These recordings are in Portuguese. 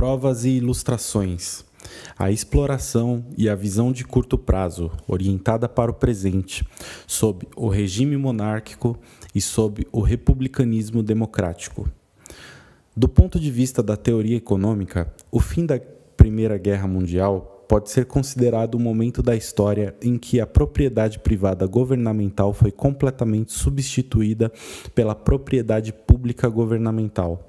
Provas e ilustrações. A exploração e a visão de curto prazo, orientada para o presente, sob o regime monárquico e sob o republicanismo democrático. Do ponto de vista da teoria econômica, o fim da Primeira Guerra Mundial pode ser considerado o momento da história em que a propriedade privada governamental foi completamente substituída pela propriedade pública governamental.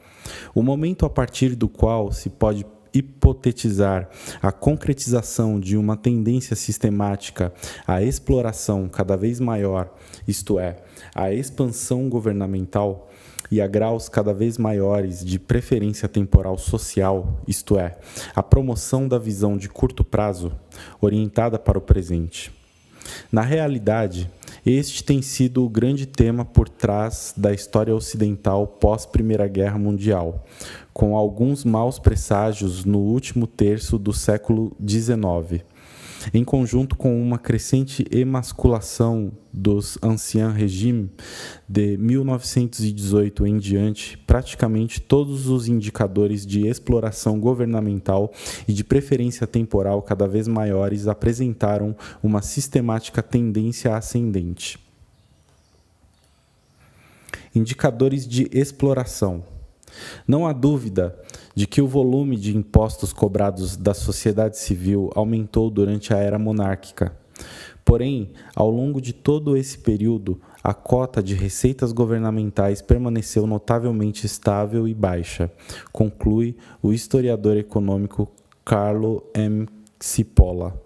O momento a partir do qual se pode hipotetizar a concretização de uma tendência sistemática à exploração cada vez maior, isto é, à expansão governamental, e a graus cada vez maiores de preferência temporal social, isto é, a promoção da visão de curto prazo, orientada para o presente. Na realidade, este tem sido o grande tema por trás da história ocidental pós-Primeira Guerra Mundial, com alguns maus presságios no último terço do século XIX, em conjunto com uma crescente emasculação dos Ancien Régime de 1918 em diante. Praticamente todos os indicadores de exploração governamental e de preferência temporal cada vez maiores apresentaram uma sistemática tendência ascendente. Indicadores de exploração. Não há dúvida de que o volume de impostos cobrados da sociedade civil aumentou durante a era monárquica. Porém, ao longo de todo esse período, a cota de receitas governamentais permaneceu notavelmente estável e baixa, conclui o historiador econômico Carlo M. Cipolla.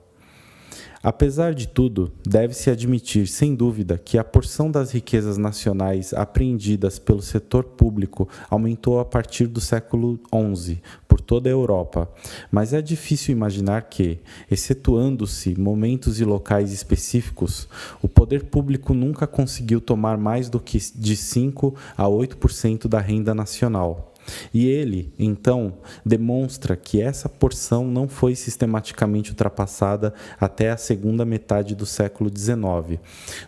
Apesar de tudo, deve-se admitir, sem dúvida, que a porção das riquezas nacionais apreendidas pelo setor público aumentou a partir do século XI, por toda a Europa, mas é difícil imaginar que, excetuando-se momentos e locais específicos, o poder público nunca conseguiu tomar mais do que de 5 a 8% da renda nacional. E ele, então, demonstra que essa porção não foi sistematicamente ultrapassada até a segunda metade do século XIX,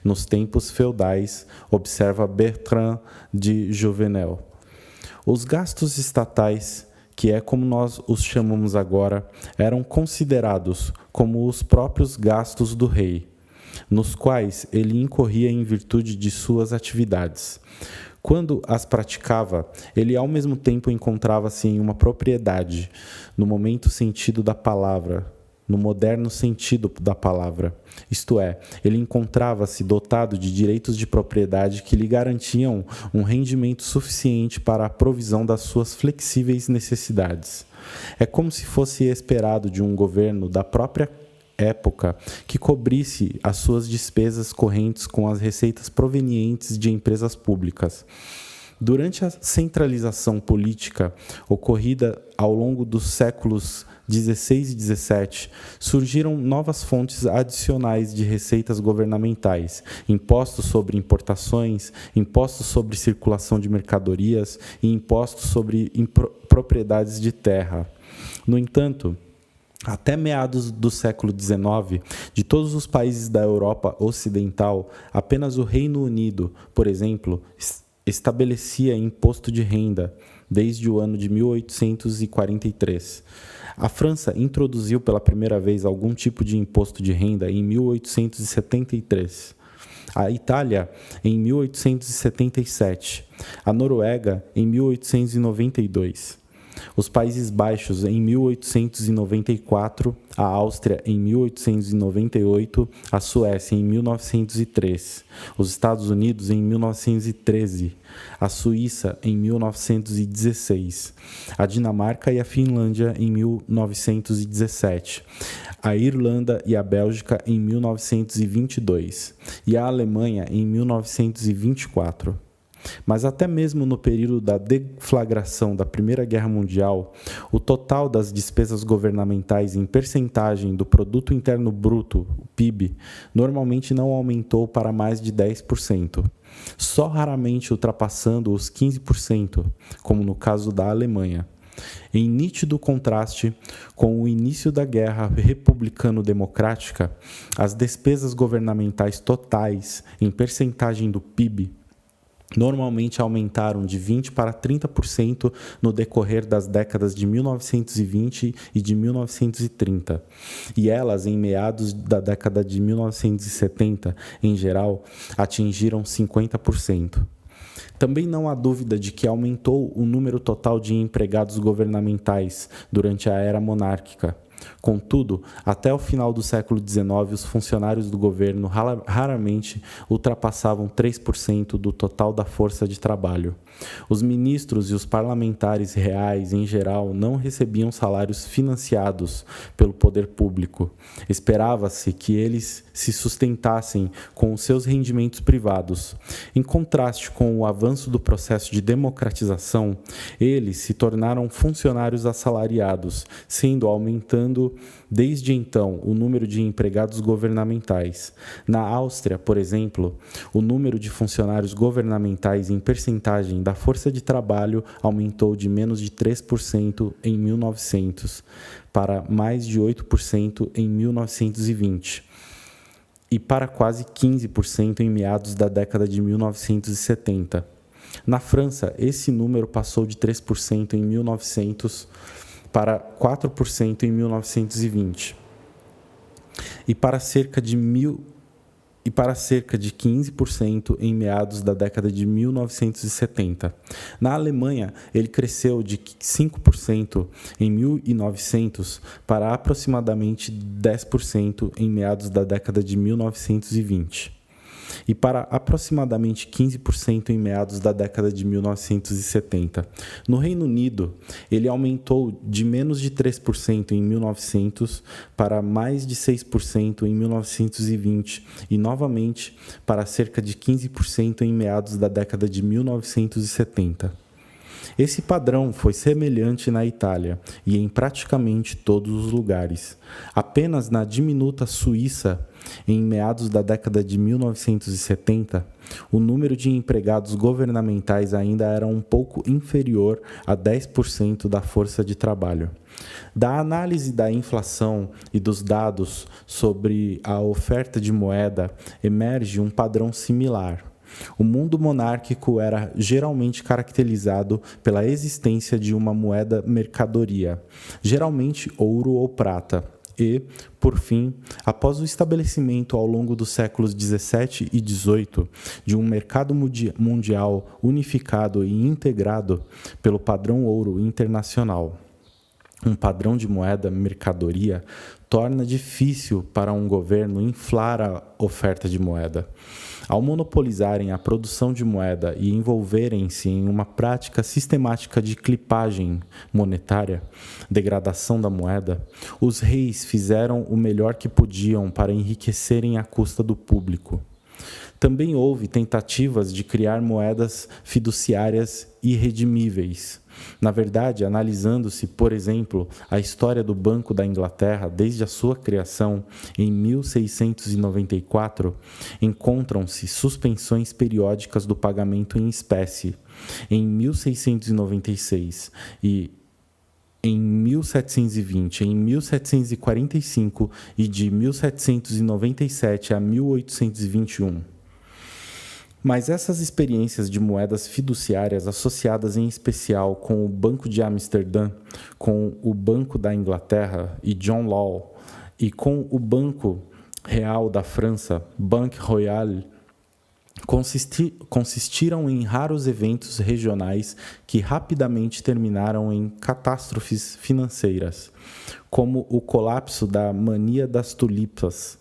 nos tempos feudais, observa Bertrand de Jouvenel. Os gastos estatais, que é como nós os chamamos agora, eram considerados como os próprios gastos do rei, nos quais ele incorria em virtude de suas atividades. Quando as praticava, ele ao mesmo tempo encontrava-se em uma propriedade, no momento sentido da palavra, no moderno sentido da palavra. Isto é, ele encontrava-se dotado de direitos de propriedade que lhe garantiam um rendimento suficiente para a provisão das suas flexíveis necessidades. É como se fosse esperado de um governo da própria época que cobrisse as suas despesas correntes com as receitas provenientes de empresas públicas. Durante a centralização política ocorrida ao longo dos séculos XVI e XVII, surgiram novas fontes adicionais de receitas governamentais, impostos sobre importações, impostos sobre circulação de mercadorias e impostos sobre propriedades de terra. No entanto, até meados do século XIX, de todos os países da Europa Ocidental, apenas o Reino Unido, por exemplo, estabelecia imposto de renda desde o ano de 1843. A França introduziu pela primeira vez algum tipo de imposto de renda em 1873. A Itália, em 1877. A Noruega, em 1892. Os Países Baixos, em 1894, a Áustria, em 1898, a Suécia, em 1903, os Estados Unidos, em 1913, a Suíça, em 1916, a Dinamarca e a Finlândia, em 1917, a Irlanda e a Bélgica, em 1922, e a Alemanha, em 1924. Mas até mesmo no período da deflagração da Primeira Guerra Mundial, o total das despesas governamentais em percentagem do Produto Interno Bruto, o PIB, normalmente não aumentou para mais de 10%, só raramente ultrapassando os 15%, como no caso da Alemanha. Em nítido contraste com o início da Guerra Republicano-Democrática, as despesas governamentais totais em percentagem do PIB normalmente aumentaram de 20% para 30% no decorrer das décadas de 1920 e de 1930, e elas, em meados da década de 1970, em geral, atingiram 50%. Também não há dúvida de que aumentou o número total de empregados governamentais durante a era monárquica. Contudo, até o final do século XIX, os funcionários do governo raramente ultrapassavam 3% do total da força de trabalho. Os ministros e os parlamentares reais, em geral, não recebiam salários financiados pelo poder público. Esperava-se que eles se sustentassem com os seus rendimentos privados. Em contraste com o avanço do processo de democratização, eles se tornaram funcionários assalariados, sendo aumentando desde então o número de empregados governamentais. Na Áustria, por exemplo, o número de funcionários governamentais em percentagem da força de trabalho aumentou de menos de 3% em 1900 para mais de 8% em 1920 e para quase 15% em meados da década de 1970. Na França, esse número passou de 3% em 1900 para 4% em 1920 e para cerca de 15% em meados da década de 1970. Na Alemanha, ele cresceu de 5% em 1900 para aproximadamente 10% em meados da década de 1920. E para aproximadamente 15% em meados da década de 1970. No Reino Unido, ele aumentou de menos de 3% em 1900 para mais de 6% em 1920 e, novamente, para cerca de 15% em meados da década de 1970. Esse padrão foi semelhante na Itália e em praticamente todos os lugares. Apenas na diminuta Suíça, em meados da década de 1970, o número de empregados governamentais ainda era um pouco inferior a 10% da força de trabalho. Da análise da inflação e dos dados sobre a oferta de moeda, emerge um padrão similar. O mundo monárquico era geralmente caracterizado pela existência de uma moeda mercadoria, geralmente ouro ou prata, e, por fim, após o estabelecimento ao longo dos séculos XVII e XVIII de um mercado mundial unificado e integrado pelo padrão ouro internacional. Um padrão de moeda mercadoria torna difícil para um governo inflar a oferta de moeda. Ao monopolizarem a produção de moeda e envolverem-se em uma prática sistemática de clipagem monetária, degradação da moeda, os reis fizeram o melhor que podiam para enriquecerem à custa do público. Também houve tentativas de criar moedas fiduciárias irredimíveis. Na verdade, analisando-se, por exemplo, a história do Banco da Inglaterra desde a sua criação em 1694, encontram-se suspensões periódicas do pagamento em espécie. Em 1696 e em 1720, em 1745 e de 1797 a 1821. Mas essas experiências de moedas fiduciárias associadas em especial com o Banco de Amsterdã, com o Banco da Inglaterra e John Law, e com o Banco Real da França, Banque Royale, consistiram em raros eventos regionais que rapidamente terminaram em catástrofes financeiras, como o colapso da Mania das Tulipas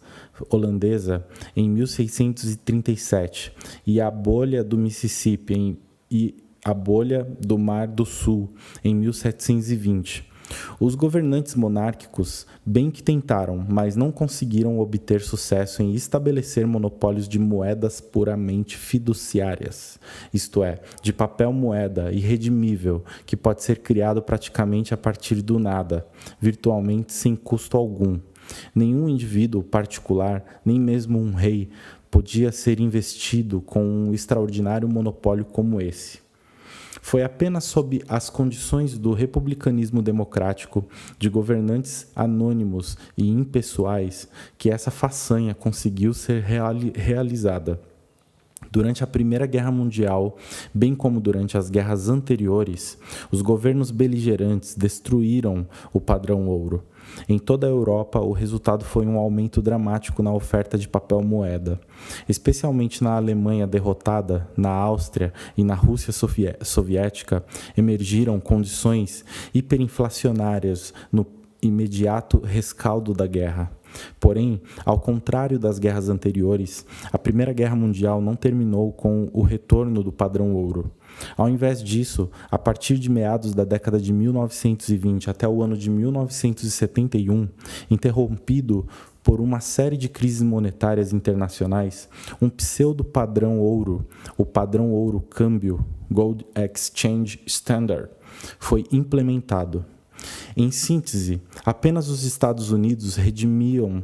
holandesa em 1637 e a bolha do Mississippi e a bolha do Mar do Sul em 1720. Os governantes monárquicos bem que tentaram, mas não conseguiram obter sucesso em estabelecer monopólios de moedas puramente fiduciárias, isto é, de papel moeda irredimível, que pode ser criado praticamente a partir do nada, virtualmente sem custo algum. Nenhum indivíduo particular, nem mesmo um rei, podia ser investido com um extraordinário monopólio como esse. Foi apenas sob as condições do republicanismo democrático, de governantes anônimos e impessoais, que essa façanha conseguiu ser realizada. Durante a Primeira Guerra Mundial, bem como durante as guerras anteriores, os governos beligerantes destruíram o padrão ouro. Em toda a Europa, o resultado foi um aumento dramático na oferta de papel moeda. Especialmente na Alemanha derrotada, na Áustria e na Rússia soviética, emergiram condições hiperinflacionárias no imediato rescaldo da guerra. Porém, ao contrário das guerras anteriores, a Primeira Guerra Mundial não terminou com o retorno do padrão ouro. Ao invés disso, a partir de meados da década de 1920 até o ano de 1971, interrompido por uma série de crises monetárias internacionais, um pseudo-padrão ouro, o padrão ouro câmbio, Gold Exchange Standard, foi implementado. Em síntese, apenas os Estados Unidos redimiam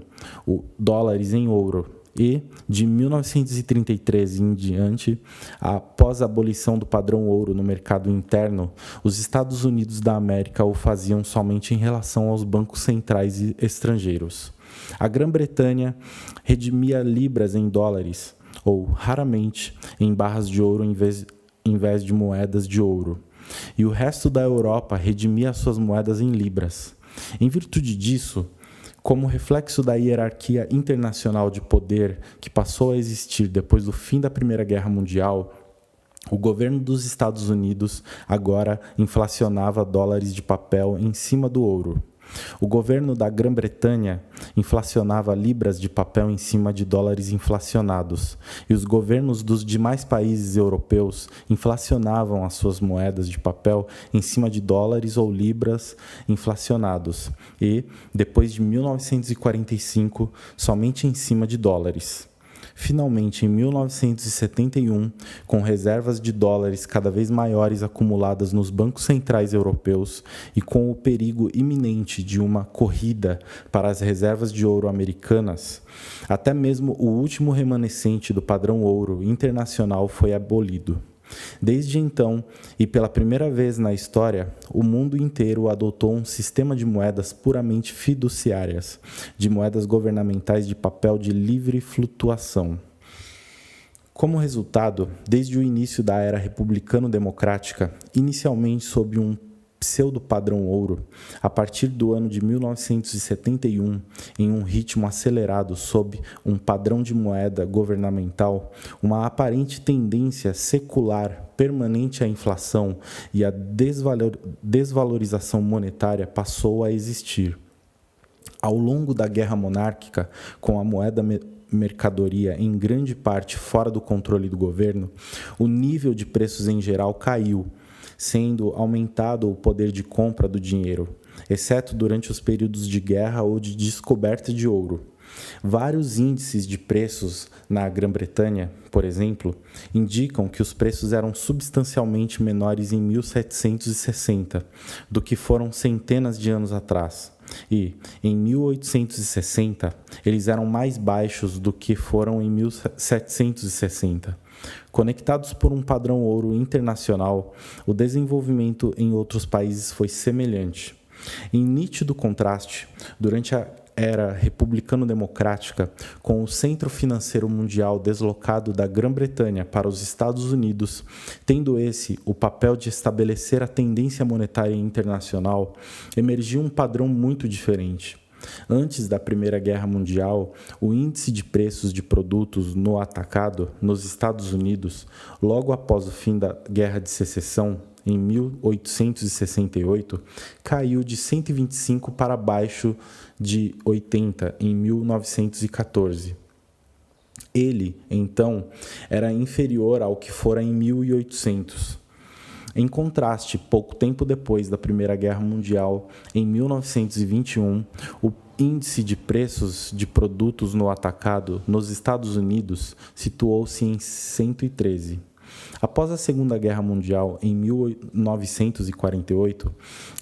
dólares em ouro e, de 1933 em diante, após a abolição do padrão ouro no mercado interno, os Estados Unidos da América o faziam somente em relação aos bancos centrais estrangeiros. A Grã-Bretanha redimia libras em dólares, ou, raramente, em barras de ouro em vez de moedas de ouro. E o resto da Europa redimia suas moedas em libras. Em virtude disso, como reflexo da hierarquia internacional de poder que passou a existir depois do fim da Primeira Guerra Mundial, o governo dos Estados Unidos agora inflacionava dólares de papel em cima do ouro. O governo da Grã-Bretanha inflacionava libras de papel em cima de dólares inflacionados, e os governos dos demais países europeus inflacionavam as suas moedas de papel em cima de dólares ou libras inflacionados, e, depois de 1945, somente em cima de dólares. Finalmente, em 1971, com reservas de dólares cada vez maiores acumuladas nos bancos centrais europeus e com o perigo iminente de uma corrida para as reservas de ouro americanas, até mesmo o último remanescente do padrão ouro internacional foi abolido. Desde então, e pela primeira vez na história, o mundo inteiro adotou um sistema de moedas puramente fiduciárias, de moedas governamentais de papel de livre flutuação. Como resultado, desde o início da era republicano-democrática, inicialmente sob um pseudo-padrão ouro, a partir do ano de 1971, em um ritmo acelerado sob um padrão de moeda governamental, uma aparente tendência secular permanente à inflação e à desvalorização monetária passou a existir. Ao longo da Guerra Monárquica, com a moeda mercadoria em grande parte fora do controle do governo, o nível de preços em geral caiu, sendo aumentado o poder de compra do dinheiro, exceto durante os períodos de guerra ou de descoberta de ouro. Vários índices de preços na Grã-Bretanha, por exemplo, indicam que os preços eram substancialmente menores em 1760 do que foram centenas de anos atrás. E, em 1860, eles eram mais baixos do que foram em 1760. Conectados por um padrão ouro internacional, o desenvolvimento em outros países foi semelhante. Em nítido contraste, durante a era republicano-democrática, com o centro financeiro mundial deslocado da Grã-Bretanha para os Estados Unidos, tendo esse o papel de estabelecer a tendência monetária internacional, emergiu um padrão muito diferente. Antes da Primeira Guerra Mundial, o índice de preços de produtos no atacado nos Estados Unidos, logo após o fim da Guerra de Secessão, em 1868, caiu de 125 para baixo de 80 em 1914. Ele, então, era inferior ao que fora em 1800. Em contraste, pouco tempo depois da Primeira Guerra Mundial, em 1921, o índice de preços de produtos no atacado nos Estados Unidos situou-se em 113. Após a Segunda Guerra Mundial, em 1948,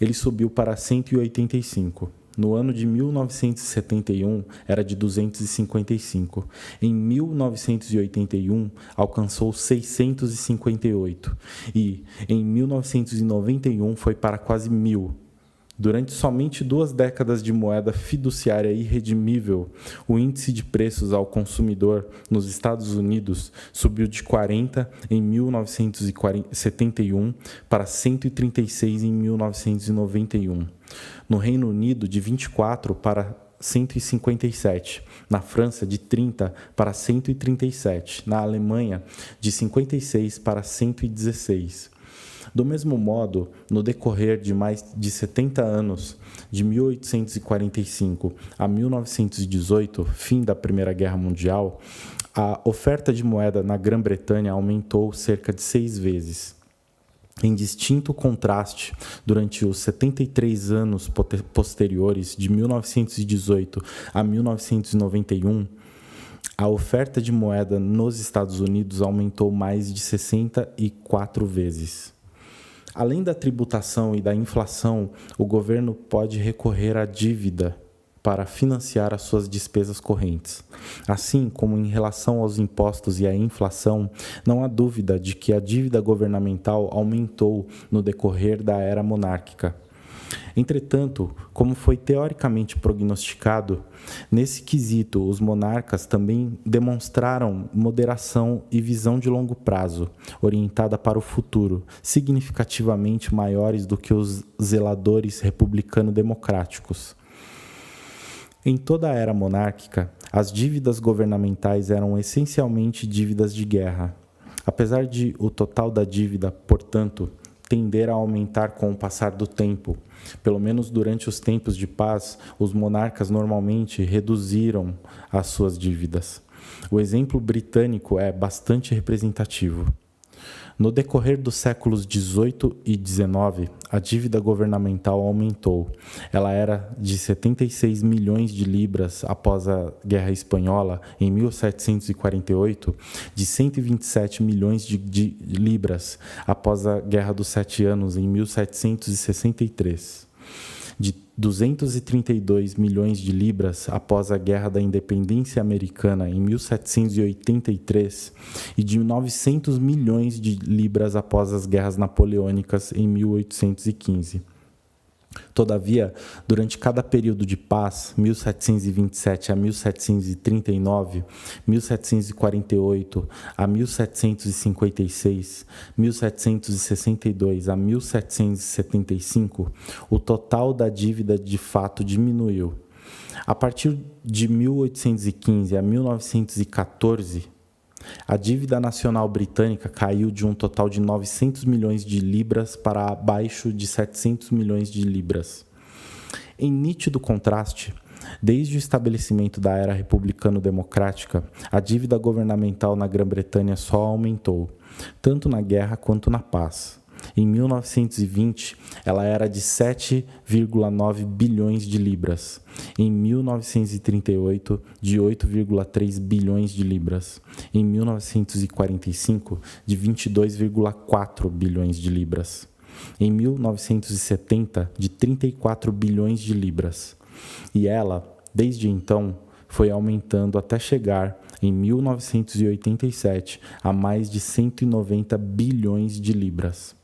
ele subiu para 185. No ano de 1971, era de 255. Em 1981, alcançou 658. E, em 1991, foi para quase 1.000. Durante somente 2 décadas de moeda fiduciária irredimível, o índice de preços ao consumidor nos Estados Unidos subiu de 40 em 1971 para 136 em 1991. No Reino Unido, de 24 para 157, na França de 30 para 137, na Alemanha de 56 para 116. Do mesmo modo, no decorrer de mais de 70 anos, de 1845 a 1918, fim da Primeira Guerra Mundial, a oferta de moeda na Grã-Bretanha aumentou cerca de 6 vezes. Em distinto contraste, durante os 73 anos posteriores, de 1918 a 1991, a oferta de moeda nos Estados Unidos aumentou mais de 64 vezes. Além da tributação e da inflação, o governo pode recorrer à dívida para financiar as suas despesas correntes. Assim como em relação aos impostos e à inflação, não há dúvida de que a dívida governamental aumentou no decorrer da era monárquica. Entretanto, como foi teoricamente prognosticado, nesse quesito os monarcas também demonstraram moderação e visão de longo prazo, orientada para o futuro, significativamente maiores do que os zeladores republicano-democráticos. Em toda a era monárquica, as dívidas governamentais eram essencialmente dívidas de guerra. Apesar de o total da dívida, portanto, tender a aumentar com o passar do tempo, pelo menos durante os tempos de paz, os monarcas normalmente reduziram as suas dívidas. O exemplo britânico é bastante representativo. No decorrer dos séculos XVIII e XIX, a dívida governamental aumentou. Ela era de 76 milhões de libras após a Guerra Espanhola, em 1748, de 127 milhões de libras após a Guerra dos Sete Anos, em 1763. De 232 milhões de libras após a Guerra da Independência Americana, em 1783, e de 900 milhões de libras após as Guerras Napoleônicas, em 1815. Todavia, durante cada período de paz, 1727 a 1739, 1748 a 1756, 1762 a 1775, o total da dívida de fato diminuiu. A partir de 1815 a 1914, a dívida nacional britânica caiu de um total de 900 milhões de libras para abaixo de 700 milhões de libras. Em nítido contraste, desde o estabelecimento da era republicano-democrática, a dívida governamental na Grã-Bretanha só aumentou, tanto na guerra quanto na paz. Em 1920, ela era de 7,9 bilhões de libras. Em 1938, de 8,3 bilhões de libras. Em 1945, de 22,4 bilhões de libras. Em 1970, de 34 bilhões de libras. E ela, desde então, foi aumentando até chegar, em 1987, a mais de 190 bilhões de libras.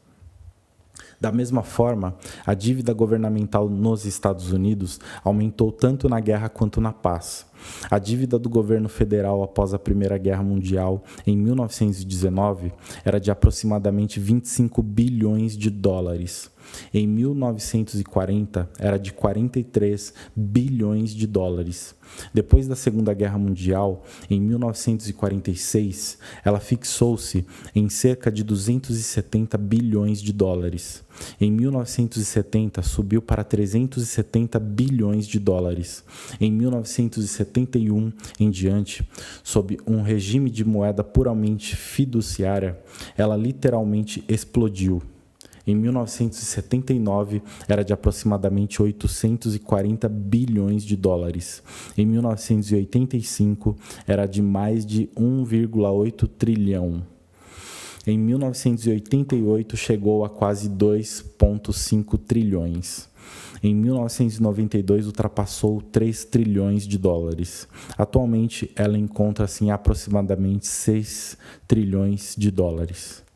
Da mesma forma, a dívida governamental nos Estados Unidos aumentou tanto na guerra quanto na paz. A dívida do governo federal após a Primeira Guerra Mundial, em 1919, era de aproximadamente 25 bilhões de dólares. Em 1940, era de 43 bilhões de dólares. Depois da Segunda Guerra Mundial, em 1946, ela fixou-se em cerca de 270 bilhões de dólares. Em 1970, subiu para 370 bilhões de dólares. Em 1971 em diante, sob um regime de moeda puramente fiduciária, ela literalmente explodiu. Em 1979, era de aproximadamente 840 bilhões de dólares. Em 1985, era de mais de 1,8 trilhão. Em 1988, chegou a quase 2,5 trilhões. Em 1992, ultrapassou 3 trilhões de dólares. Atualmente, ela encontra-se em aproximadamente 6 trilhões de dólares.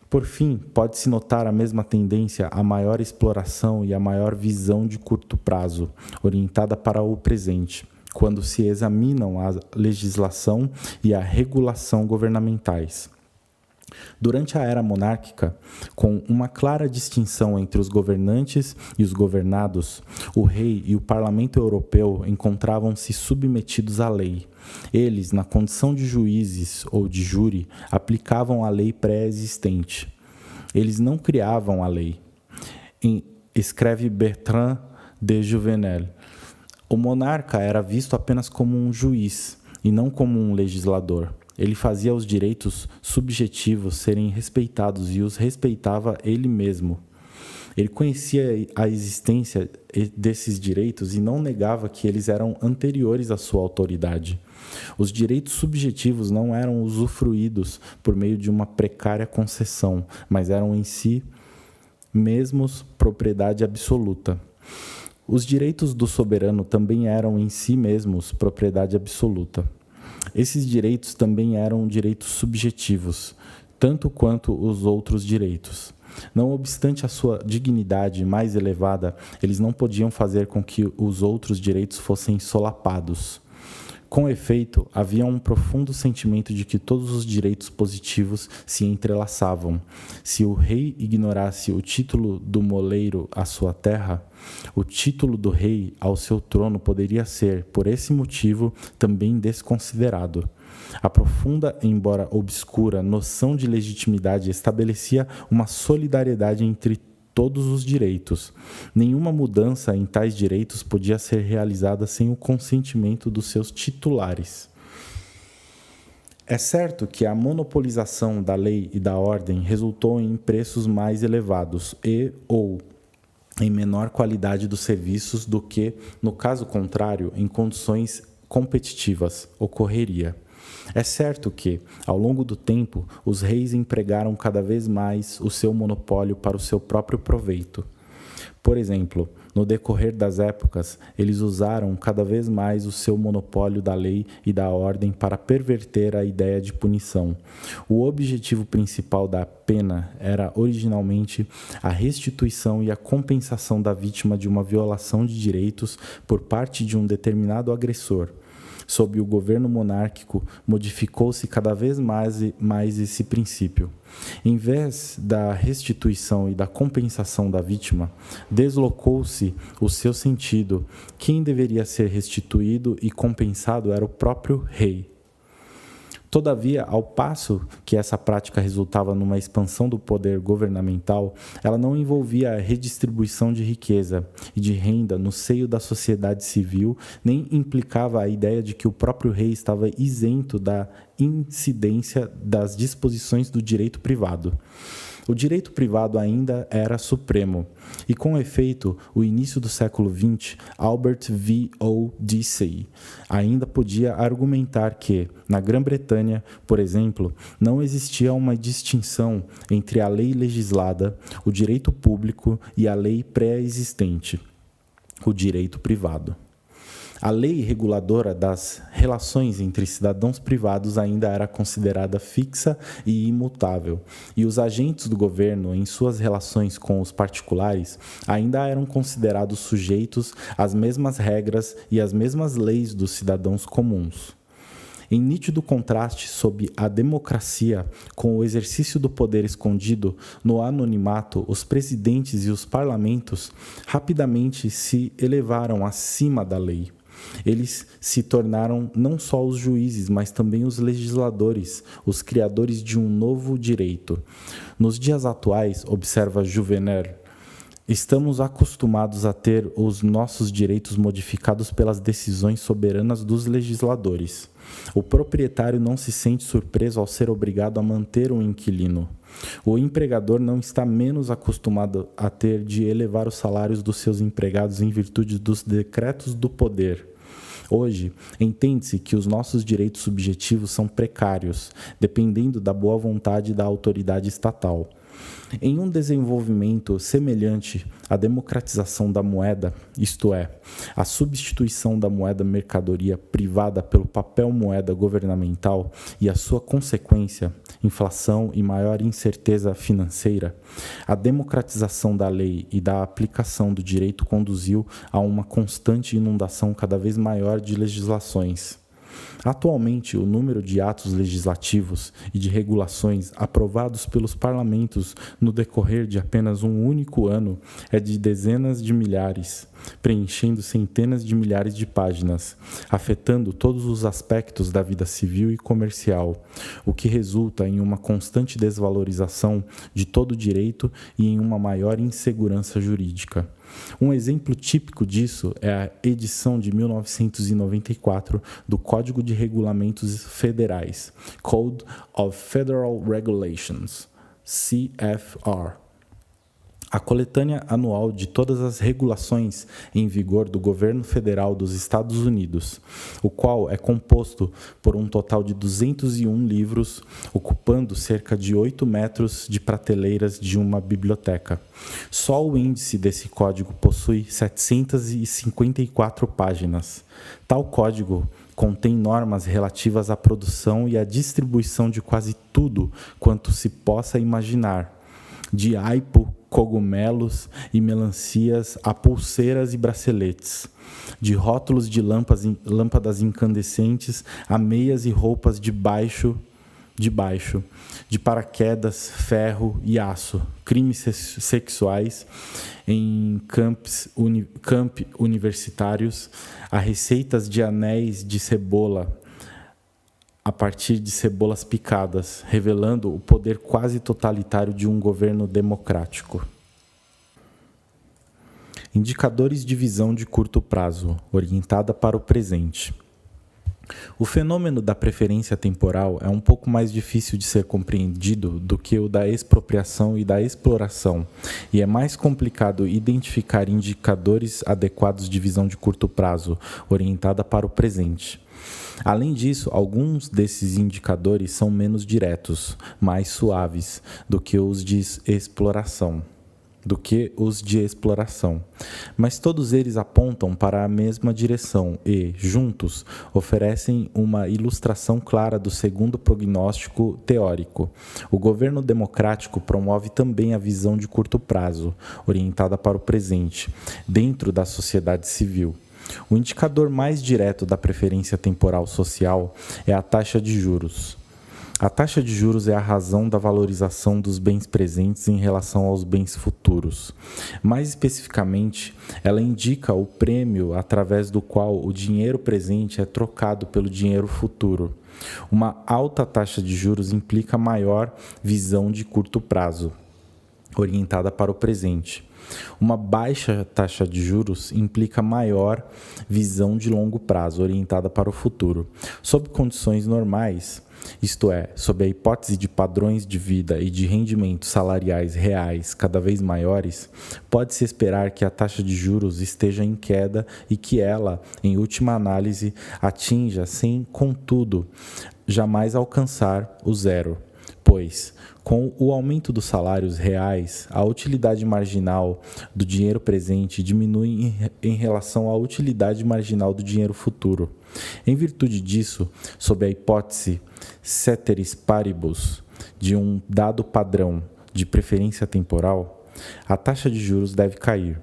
Por fim, pode-se notar a mesma tendência à maior exploração e à maior visão de curto prazo, orientada para o presente, quando se examinam a legislação e a regulação governamentais. Durante a era monárquica, com uma clara distinção entre os governantes e os governados, o rei e o parlamento europeu encontravam-se submetidos à lei. Eles, na condição de juízes ou de júri, aplicavam a lei pré-existente. Eles não criavam a lei. Escreve Bertrand de Jouvenel. O monarca era visto apenas como um juiz e não como um legislador. Ele fazia os direitos subjetivos serem respeitados e os respeitava ele mesmo. Ele conhecia a existência desses direitos e não negava que eles eram anteriores à sua autoridade. Os direitos subjetivos não eram usufruídos por meio de uma precária concessão, mas eram em si mesmos propriedade absoluta. Os direitos do soberano também eram em si mesmos propriedade absoluta. Esses direitos também eram direitos subjetivos, tanto quanto os outros direitos. Não obstante a sua dignidade mais elevada, eles não podiam fazer com que os outros direitos fossem solapados. Com efeito, havia um profundo sentimento de que todos os direitos positivos se entrelaçavam. Se o rei ignorasse o título do moleiro à sua terra, o título do rei ao seu trono poderia ser, por esse motivo, também desconsiderado. A profunda, embora obscura, noção de legitimidade estabelecia uma solidariedade entre todos os direitos. Nenhuma mudança em tais direitos podia ser realizada sem o consentimento dos seus titulares. É certo que a monopolização da lei e da ordem resultou em preços mais elevados ou em menor qualidade dos serviços do que, no caso contrário, em condições competitivas ocorreria. É certo que, ao longo do tempo, os reis empregaram cada vez mais o seu monopólio para o seu próprio proveito. Por exemplo, no decorrer das épocas, eles usaram cada vez mais o seu monopólio da lei e da ordem para perverter a ideia de punição. O objetivo principal da pena era, originalmente, a restituição e a compensação da vítima de uma violação de direitos por parte de um determinado agressor. Sob o governo monárquico, modificou-se cada vez mais esse princípio. Em vez da restituição e da compensação da vítima, deslocou-se o seu sentido. Quem deveria ser restituído e compensado era o próprio rei. Todavia, ao passo que essa prática resultava numa expansão do poder governamental, ela não envolvia a redistribuição de riqueza e de renda no seio da sociedade civil, nem implicava a ideia de que o próprio rei estava isento da incidência das disposições do direito privado. O direito privado ainda era supremo, e com efeito, o início do século XX, Albert V. O. Dicey ainda podia argumentar que, na Grã-Bretanha, por exemplo, não existia uma distinção entre a lei legislada, o direito público e a lei pré-existente, o direito privado. A lei reguladora das relações entre cidadãos privados ainda era considerada fixa e imutável, e os agentes do governo, em suas relações com os particulares, ainda eram considerados sujeitos às mesmas regras e às mesmas leis dos cidadãos comuns. Em nítido contraste sob a democracia com o exercício do poder escondido no anonimato, os presidentes e os parlamentos rapidamente se elevaram acima da lei. Eles se tornaram não só os juízes, mas também os legisladores, os criadores de um novo direito. Nos dias atuais, observa Jouvenel, estamos acostumados a ter os nossos direitos modificados pelas decisões soberanas dos legisladores. O proprietário não se sente surpreso ao ser obrigado a manter um inquilino. O empregador não está menos acostumado a ter de elevar os salários dos seus empregados em virtude dos decretos do poder. Hoje, entende-se que os nossos direitos subjetivos são precários, dependendo da boa vontade da autoridade estatal. Em um desenvolvimento semelhante à democratização da moeda, isto é, a substituição da moeda mercadoria privada pelo papel moeda governamental e a sua consequência, inflação e maior incerteza financeira, a democratização da lei e da aplicação do direito conduziu a uma constante inundação cada vez maior de legislações. Atualmente, o número de atos legislativos e de regulações aprovados pelos parlamentos no decorrer de apenas um único ano é de dezenas de milhares, preenchendo centenas de milhares de páginas, afetando todos os aspectos da vida civil e comercial, o que resulta em uma constante desvalorização de todo o direito e em uma maior insegurança jurídica. Um exemplo típico disso é a edição de 1994 do Código de Regulamentos Federais, Code of Federal Regulations, CFR. A coletânea anual de todas as regulações em vigor do governo federal dos Estados Unidos, o qual é composto por um total de 201 livros, ocupando cerca de 8 metros de prateleiras de uma biblioteca. Só o índice desse código possui 754 páginas. Tal código contém normas relativas à produção e à distribuição de quase tudo quanto se possa imaginar, de aipo, cogumelos e melancias a pulseiras e braceletes, de rótulos de lâmpadas incandescentes a meias e roupas de baixo, de paraquedas, ferro e aço, crimes sexuais em campi universitários, a receitas de anéis de cebola a partir de cebolas picadas, revelando o poder quase totalitário de um governo democrático. Indicadores de visão de curto prazo, orientada para o presente. O fenômeno da preferência temporal é um pouco mais difícil de ser compreendido do que o da expropriação e da exploração, e é mais complicado identificar indicadores adequados de visão de curto prazo, orientada para o presente. Além disso, alguns desses indicadores são menos diretos, mais suaves do que os de exploração. Mas todos eles apontam para a mesma direção e, juntos, oferecem uma ilustração clara do segundo prognóstico teórico. O governo democrático promove também a visão de curto prazo, orientada para o presente, dentro da sociedade civil. O indicador mais direto da preferência temporal social é a taxa de juros. A taxa de juros é a razão da valorização dos bens presentes em relação aos bens futuros. Mais especificamente, ela indica o prêmio através do qual o dinheiro presente é trocado pelo dinheiro futuro. Uma alta taxa de juros implica maior visão de curto prazo, orientada para o presente. Uma baixa taxa de juros implica maior visão de longo prazo, orientada para o futuro. Sob condições normais, isto é, sob a hipótese de padrões de vida e de rendimentos salariais reais cada vez maiores, pode-se esperar que a taxa de juros esteja em queda e que ela, em última análise, atinja, sem, contudo, jamais alcançar o zero. Pois, com o aumento dos salários reais, a utilidade marginal do dinheiro presente diminui em relação à utilidade marginal do dinheiro futuro. Em virtude disso, sob a hipótese ceteris paribus de um dado padrão de preferência temporal, a taxa de juros deve cair.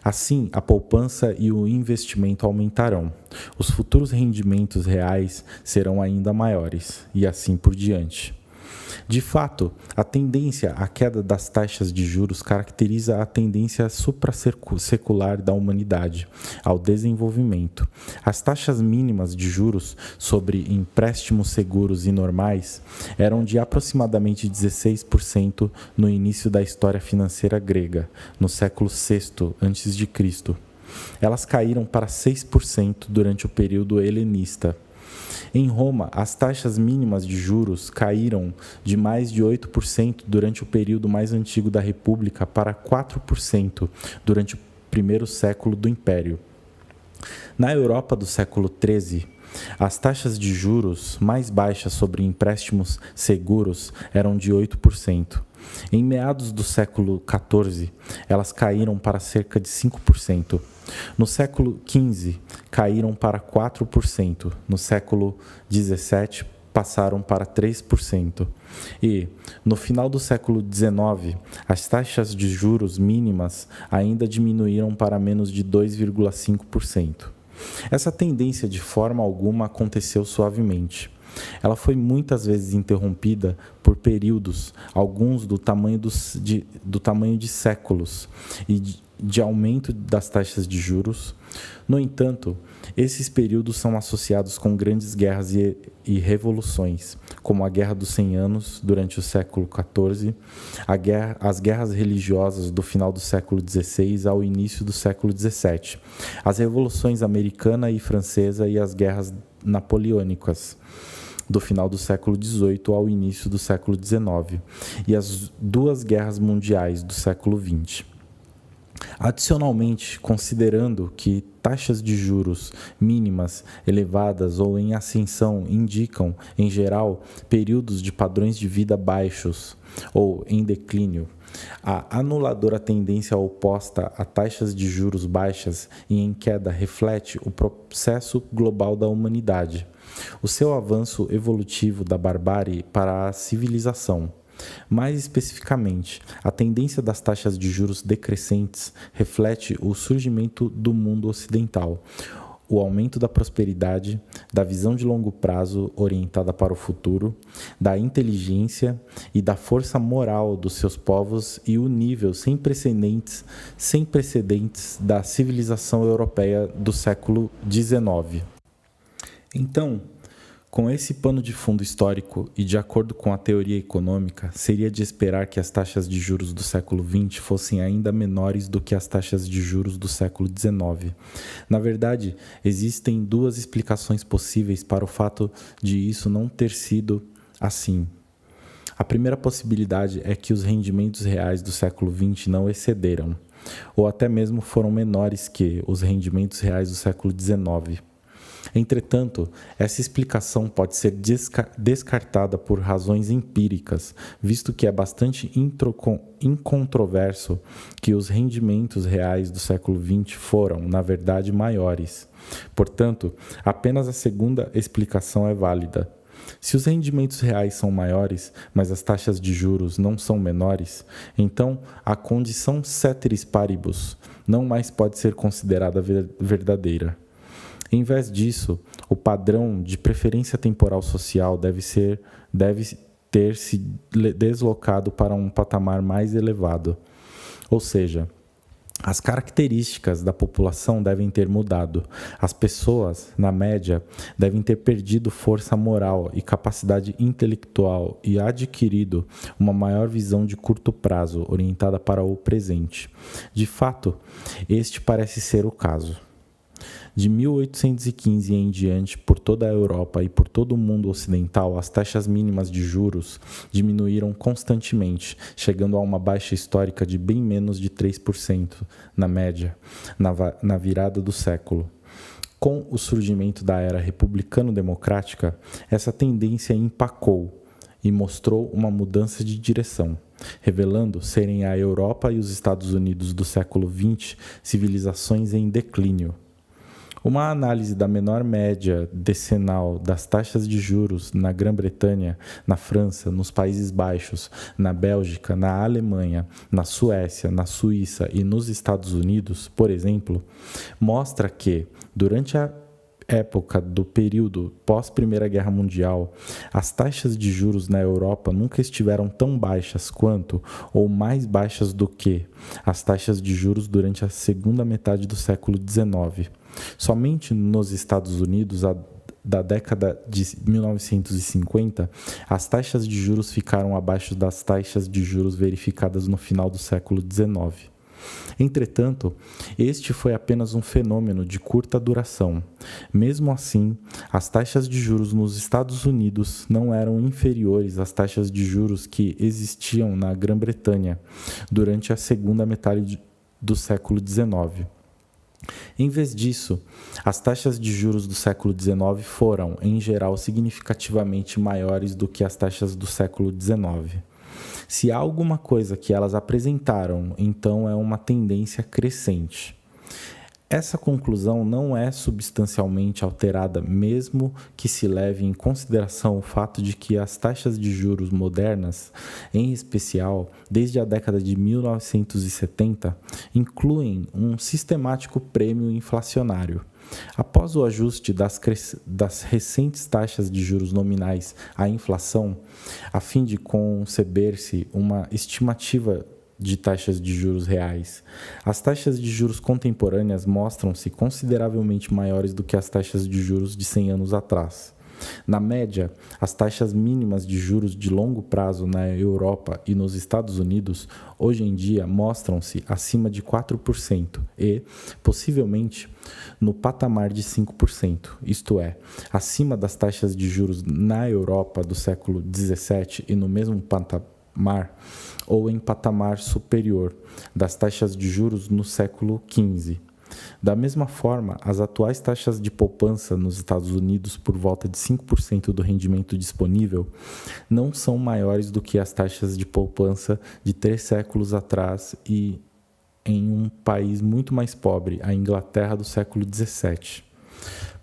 Assim, a poupança e o investimento aumentarão, os futuros rendimentos reais serão ainda maiores, e assim por diante. De fato, a tendência à queda das taxas de juros caracteriza a tendência suprassecular da humanidade ao desenvolvimento. As taxas mínimas de juros sobre empréstimos seguros e normais eram de aproximadamente 16% no início da história financeira grega, no século VI a.C. Elas caíram para 6% durante o período helenista. Em Roma, as taxas mínimas de juros caíram de mais de 8% durante o período mais antigo da República para 4% durante o primeiro século do Império. Na Europa do século XIII, as taxas de juros mais baixas sobre empréstimos seguros eram de 8%. Em meados do século XIV, elas caíram para cerca de 5%. No século XV, caíram para 4%. No século XVII, passaram para 3%. E, no final do século XIX, as taxas de juros mínimas ainda diminuíram para menos de 2,5%. Essa tendência, de forma alguma, aconteceu suavemente. Ela foi muitas vezes interrompida por períodos, alguns do tamanho de séculos, e de aumento das taxas de juros. No entanto, esses períodos são associados com grandes guerras e revoluções, como a Guerra dos 100 Anos, durante o século XIV, as guerras religiosas do final do século XVI ao início do século XVII, as revoluções americana e francesa e as guerras napoleônicas, do final do século XVIII ao início do século XIX, e as duas guerras mundiais do século XX. Adicionalmente, considerando que taxas de juros mínimas elevadas ou em ascensão indicam, em geral, períodos de padrões de vida baixos ou em declínio, a anuladora tendência oposta a taxas de juros baixas e em queda reflete o processo global da humanidade, o seu avanço evolutivo da barbárie para a civilização. Mais especificamente, a tendência das taxas de juros decrescentes reflete o surgimento do mundo ocidental, o aumento da prosperidade, da visão de longo prazo orientada para o futuro, da inteligência e da força moral dos seus povos e o nível sem precedentes da civilização europeia do século XIX. Então, com esse pano de fundo histórico e de acordo com a teoria econômica, seria de esperar que as taxas de juros do século XX fossem ainda menores do que as taxas de juros do século XIX. Na verdade, existem duas explicações possíveis para o fato de isso não ter sido assim. A primeira possibilidade é que os rendimentos reais do século XX não excederam, ou até mesmo foram menores que os rendimentos reais do século XIX. Entretanto, essa explicação pode ser descartada por razões empíricas, visto que é bastante incontroverso que os rendimentos reais do século XX foram, na verdade, maiores. Portanto, apenas a segunda explicação é válida. Se os rendimentos reais são maiores, mas as taxas de juros não são menores, então a condição ceteris paribus não mais pode ser considerada verdadeira. Em vez disso, o padrão de preferência temporal social deve ter se deslocado para um patamar mais elevado. Ou seja, as características da população devem ter mudado. As pessoas, na média, devem ter perdido força moral e capacidade intelectual e adquirido uma maior visão de curto prazo, orientada para o presente. De fato, este parece ser o caso. De 1815 em diante, por toda a Europa e por todo o mundo ocidental, as taxas mínimas de juros diminuíram constantemente, chegando a uma baixa histórica de bem menos de 3% na média, na virada do século. Com o surgimento da era republicano-democrática, essa tendência empacou e mostrou uma mudança de direção, revelando serem a Europa e os Estados Unidos do século XX civilizações em declínio. Uma análise da menor média decenal das taxas de juros na Grã-Bretanha, na França, nos Países Baixos, na Bélgica, na Alemanha, na Suécia, na Suíça e nos Estados Unidos, por exemplo, mostra que, durante a época do período pós-Primeira Guerra Mundial, as taxas de juros na Europa nunca estiveram tão baixas quanto, ou mais baixas do que, as taxas de juros durante a segunda metade do século XIX. Somente nos Estados Unidos, da década de 1950, as taxas de juros ficaram abaixo das taxas de juros verificadas no final do século XIX. Entretanto, este foi apenas um fenômeno de curta duração. Mesmo assim, as taxas de juros nos Estados Unidos não eram inferiores às taxas de juros que existiam na Grã-Bretanha durante a segunda metade do século XIX. Em vez disso, as taxas de juros do século XIX foram, em geral, significativamente maiores do que as taxas do século XIX. Se há alguma coisa que elas apresentaram, então é uma tendência crescente. Essa conclusão não é substancialmente alterada, mesmo que se leve em consideração o fato de que as taxas de juros modernas, em especial desde a década de 1970, incluem um sistemático prêmio inflacionário. Após o ajuste das recentes taxas de juros nominais à inflação, a fim de conceber-se uma estimativa de taxas de juros reais, as taxas de juros contemporâneas mostram-se consideravelmente maiores do que as taxas de juros de 100 anos atrás. Na média, as taxas mínimas de juros de longo prazo na Europa e nos Estados Unidos, hoje em dia, mostram-se acima de 4% e, possivelmente, no patamar de 5%, isto é, acima das taxas de juros na Europa do século XVII e no mesmo patamar ou em patamar superior das taxas de juros no século XV. Da mesma forma, as atuais taxas de poupança nos Estados Unidos, por volta de 5% do rendimento disponível, não são maiores do que as taxas de poupança de 3 séculos atrás e em um país muito mais pobre, a Inglaterra do século XVII.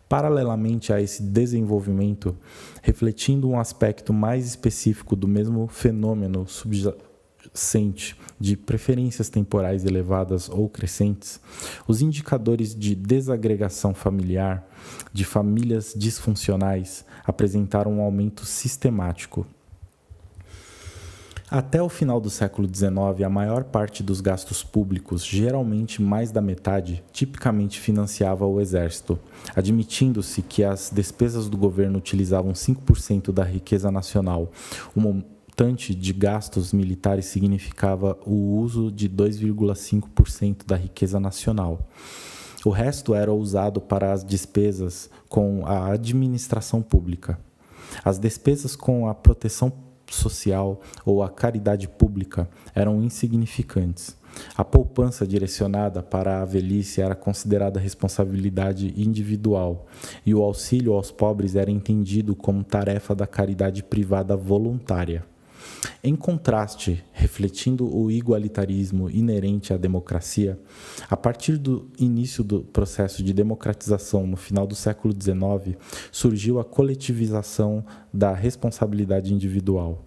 Paralelamente a esse desenvolvimento, refletindo um aspecto mais específico do mesmo fenômeno subjacente de preferências temporais elevadas ou crescentes, os indicadores de desagregação familiar de famílias disfuncionais apresentaram um aumento sistemático. Até o final do século XIX, a maior parte dos gastos públicos, geralmente mais da metade, tipicamente financiava o exército, admitindo-se que as despesas do governo utilizavam 5% da riqueza nacional. O montante de gastos militares significava o uso de 2,5% da riqueza nacional. O resto era usado para as despesas com a administração pública. As despesas com a proteção social ou a caridade pública eram insignificantes. A poupança direcionada para a velhice era considerada responsabilidade individual e o auxílio aos pobres era entendido como tarefa da caridade privada voluntária. Em contraste, refletindo o igualitarismo inerente à democracia, a partir do início do processo de democratização no final do século XIX, surgiu a coletivização da responsabilidade individual.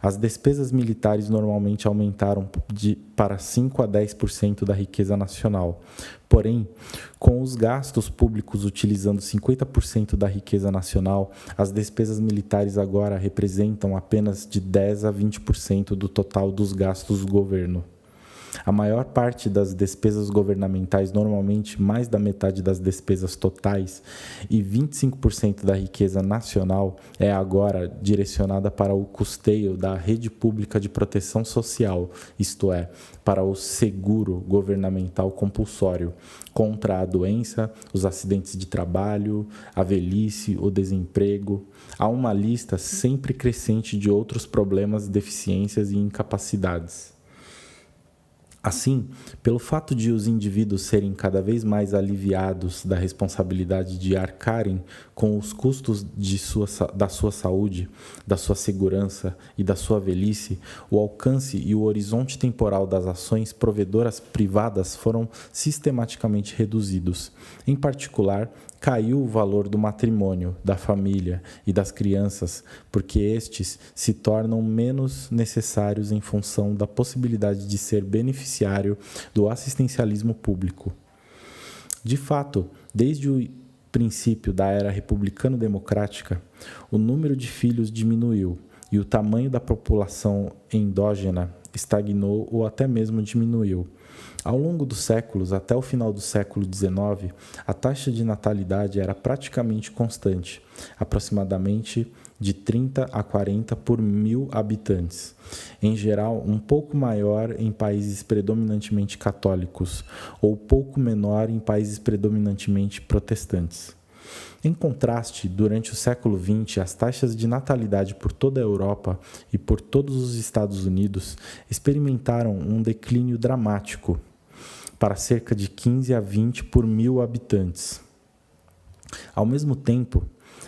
As despesas militares normalmente aumentaram para 5 a 10% da riqueza nacional. Porém, com os gastos públicos utilizando 50% da riqueza nacional, as despesas militares agora representam apenas de 10 a 20% do total dos gastos do governo. A maior parte das despesas governamentais, normalmente mais da metade das despesas totais e 25% da riqueza nacional, é agora direcionada para o custeio da rede pública de proteção social, isto é, para o seguro governamental compulsório contra a doença, os acidentes de trabalho, a velhice, o desemprego. Há uma lista sempre crescente de outros problemas, deficiências e incapacidades. Assim, pelo fato de os indivíduos serem cada vez mais aliviados da responsabilidade de arcarem com os custos da sua saúde, da sua segurança e da sua velhice, o alcance e o horizonte temporal das ações provedoras privadas foram sistematicamente reduzidos. Em particular, caiu o valor do matrimônio, da família e das crianças, porque estes se tornam menos necessários em função da possibilidade de ser beneficiário do assistencialismo público. De fato, desde o princípio da era republicano-democrática, o número de filhos diminuiu e o tamanho da população endógena estagnou ou até mesmo diminuiu. Ao longo dos séculos, até o final do século XIX, a taxa de natalidade era praticamente constante, aproximadamente de 30 a 40 por 1.000 habitantes, em geral um pouco maior em países predominantemente católicos ou pouco menor em países predominantemente protestantes. Em contraste, durante o século XX, as taxas de natalidade por toda a Europa e por todos os Estados Unidos experimentaram um declínio dramático, para cerca de 15 a 20 por 1.000 habitantes. Ao mesmo tempo,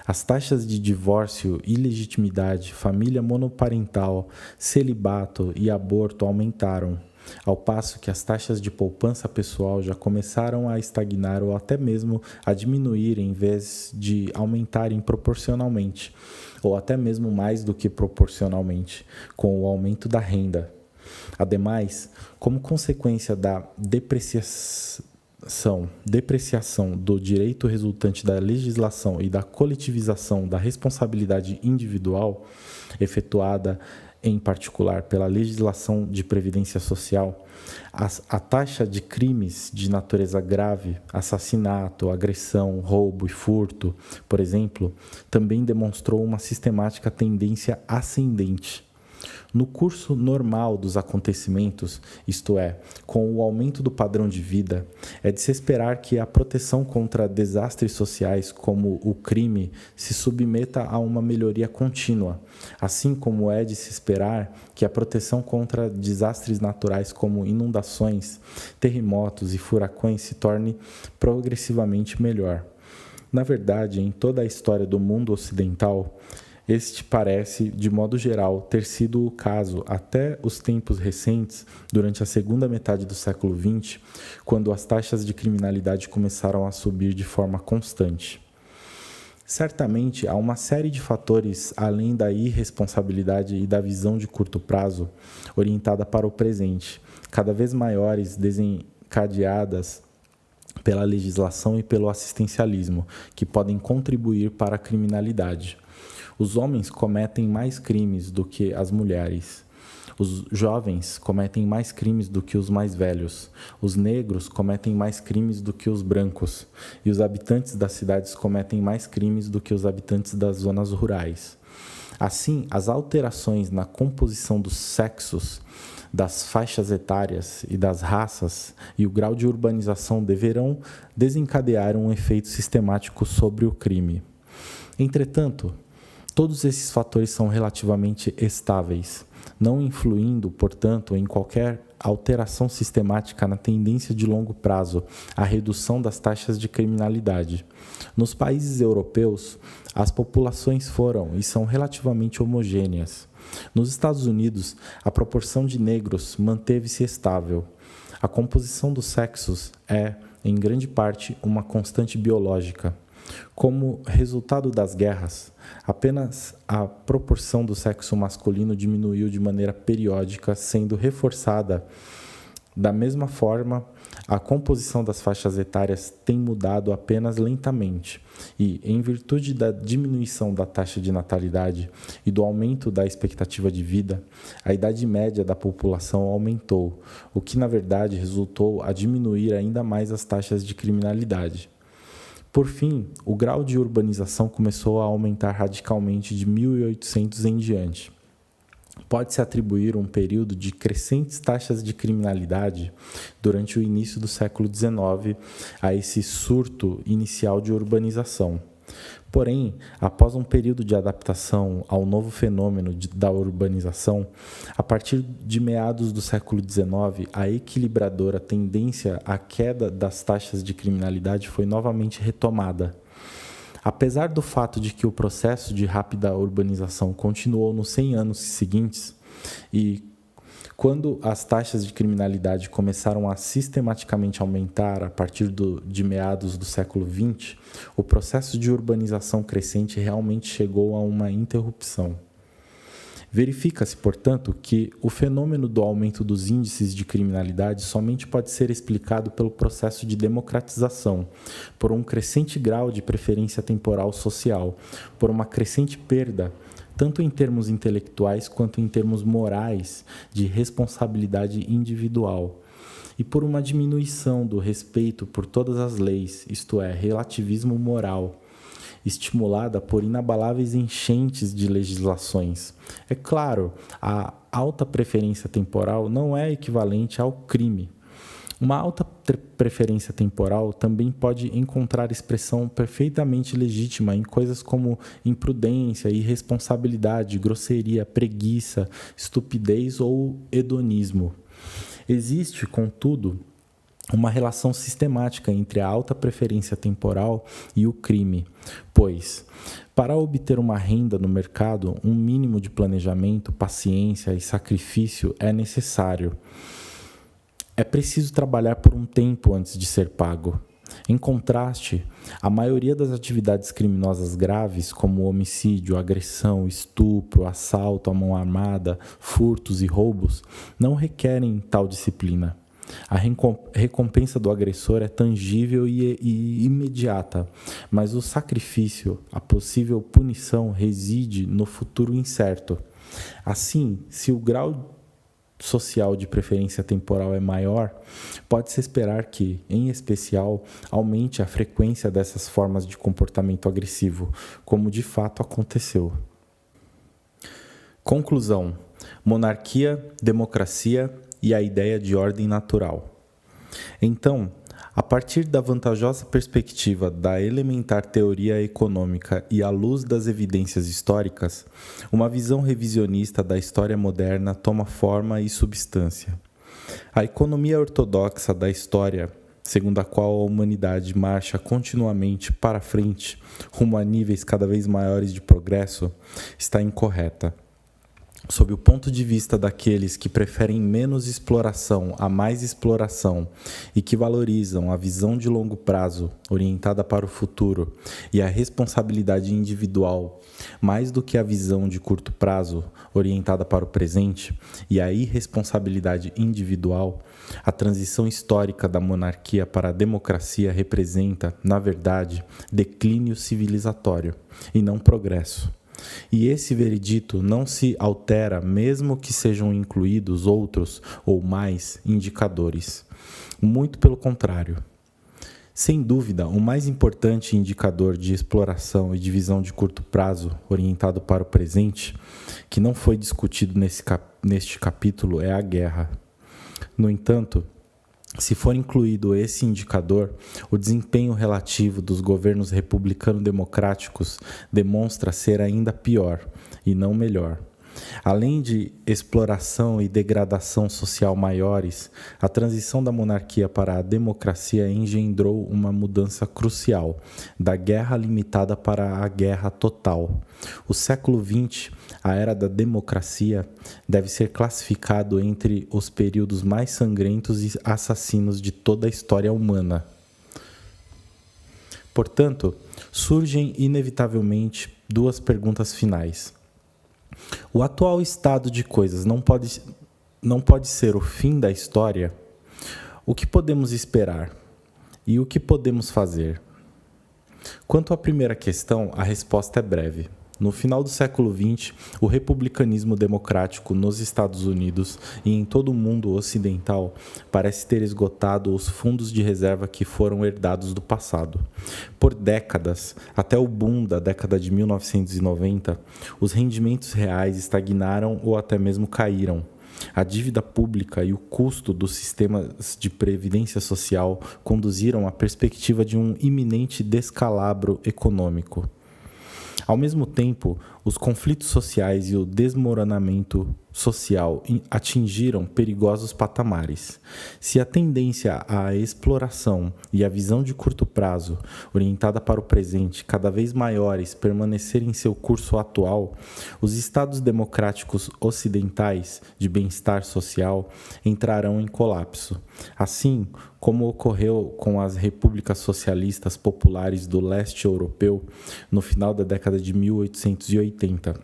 As taxas de divórcio, ilegitimidade, família monoparental, celibato e aborto aumentaram, ao passo que as taxas de poupança pessoal já começaram a estagnar ou até mesmo a diminuir em vez de aumentarem proporcionalmente, ou até mesmo mais do que proporcionalmente, com o aumento da renda. Ademais, como consequência da depreciação do direito resultante da legislação e da coletivização da responsabilidade individual, efetuada em particular pela legislação de previdência social, a taxa de crimes de natureza grave, assassinato, agressão, roubo e furto, por exemplo, também demonstrou uma sistemática tendência ascendente. No curso normal dos acontecimentos, isto é, com o aumento do padrão de vida, é de se esperar que a proteção contra desastres sociais como o crime se submeta a uma melhoria contínua, assim como é de se esperar que a proteção contra desastres naturais como inundações, terremotos e furacões se torne progressivamente melhor. Na verdade, em toda a história do mundo ocidental, este parece, de modo geral, ter sido o caso até os tempos recentes, durante a segunda metade do século XX, quando as taxas de criminalidade começaram a subir de forma constante. Certamente, há uma série de fatores além da irresponsabilidade e da visão de curto prazo, orientada para o presente, cada vez maiores, desencadeadas pela legislação e pelo assistencialismo, que podem contribuir para a criminalidade. Os homens cometem mais crimes do que as mulheres. Os jovens cometem mais crimes do que os mais velhos. Os negros cometem mais crimes do que os brancos. E os habitantes das cidades cometem mais crimes do que os habitantes das zonas rurais. Assim, as alterações na composição dos sexos, das faixas etárias e das raças e o grau de urbanização deverão desencadear um efeito sistemático sobre o crime. Entretanto, todos esses fatores são relativamente estáveis, não influindo, portanto, em qualquer alteração sistemática na tendência de longo prazo à redução das taxas de criminalidade. Nos países europeus, as populações foram e são relativamente homogêneas. Nos Estados Unidos, a proporção de negros manteve-se estável. A composição dos sexos é, em grande parte, uma constante biológica. Como resultado das guerras, apenas a proporção do sexo masculino diminuiu de maneira periódica, sendo reforçada. Da mesma forma, a composição das faixas etárias tem mudado apenas lentamente e, em virtude da diminuição da taxa de natalidade e do aumento da expectativa de vida, a idade média da população aumentou, o que, na verdade, resultou a diminuir ainda mais as taxas de criminalidade. Por fim, o grau de urbanização começou a aumentar radicalmente de 1800 em diante. Pode-se atribuir um período de crescentes taxas de criminalidade durante o início do século XIX a esse surto inicial de urbanização. Porém, após um período de adaptação ao novo fenômeno da urbanização, a partir de meados do século XIX, a equilibradora tendência à queda das taxas de criminalidade foi novamente retomada. Apesar do fato de que o processo de rápida urbanização continuou nos 100 anos seguintes e quando as taxas de criminalidade começaram a sistematicamente aumentar a partir de meados do século XX, o processo de urbanização crescente realmente chegou a uma interrupção. Verifica-se, portanto, que o fenômeno do aumento dos índices de criminalidade somente pode ser explicado pelo processo de democratização, por um crescente grau de preferência temporal social, por uma crescente perda, tanto em termos intelectuais quanto em termos morais, de responsabilidade individual, e por uma diminuição do respeito por todas as leis, isto é, relativismo moral, estimulada por inabaláveis enchentes de legislações. É claro, a alta preferência temporal não é equivalente ao crime. Uma alta preferência temporal também pode encontrar expressão perfeitamente legítima em coisas como imprudência, irresponsabilidade, grosseria, preguiça, estupidez ou hedonismo. Existe, contudo, uma relação sistemática entre a alta preferência temporal e o crime, pois, para obter uma renda no mercado, um mínimo de planejamento, paciência e sacrifício é necessário. É preciso trabalhar por um tempo antes de ser pago. Em contraste, a maioria das atividades criminosas graves, como homicídio, agressão, estupro, assalto à mão armada, furtos e roubos, não requerem tal disciplina. A recompensa do agressor é tangível e imediata, mas o sacrifício, a possível punição, reside no futuro incerto. Assim, se o grau social de preferência temporal é maior, pode-se esperar que, em especial, aumente a frequência dessas formas de comportamento agressivo, como de fato aconteceu. Conclusão: monarquia, democracia e a ideia de ordem natural. Então, a partir da vantajosa perspectiva da elementar teoria econômica e à luz das evidências históricas, uma visão revisionista da história moderna toma forma e substância. A economia ortodoxa da história, segundo a qual a humanidade marcha continuamente para frente, rumo a níveis cada vez maiores de progresso, está incorreta. Sob o ponto de vista daqueles que preferem menos exploração a mais exploração e que valorizam a visão de longo prazo, orientada para o futuro, e a responsabilidade individual, mais do que a visão de curto prazo, orientada para o presente, e a irresponsabilidade individual, a transição histórica da monarquia para a democracia representa, na verdade, declínio civilizatório, e não progresso. E esse veredito não se altera mesmo que sejam incluídos outros ou mais indicadores. Muito pelo contrário. Sem dúvida, o mais importante indicador de exploração e de visão de curto prazo orientado para o presente, que não foi discutido neste capítulo, é a guerra. No entanto, se for incluído esse indicador, o desempenho relativo dos governos republicano-democráticos demonstra ser ainda pior, e não melhor. Além de exploração e degradação social maiores, a transição da monarquia para a democracia engendrou uma mudança crucial, da guerra limitada para a guerra total. O século XX, a era da democracia, deve ser classificado entre os períodos mais sangrentos e assassinos de toda a história humana. Portanto, surgem inevitavelmente duas perguntas finais. O atual estado de coisas não pode ser o fim da história? O que podemos esperar? E o que podemos fazer? Quanto à primeira questão, a resposta é breve. No final do século XX, o republicanismo democrático nos Estados Unidos e em todo o mundo ocidental parece ter esgotado os fundos de reserva que foram herdados do passado. Por décadas, até o boom da década de 1990, os rendimentos reais estagnaram ou até mesmo caíram. A dívida pública e o custo dos sistemas de previdência social conduziram à perspectiva de um iminente descalabro econômico. Ao mesmo tempo, os conflitos sociais e o desmoronamento social atingiram perigosos patamares. Se a tendência à exploração e a visão de curto prazo, orientada para o presente, cada vez maiores, permanecerem em seu curso atual, os estados democráticos ocidentais de bem-estar social entrarão em colapso. Assim como ocorreu com as repúblicas socialistas populares do leste europeu no final da década de 1880.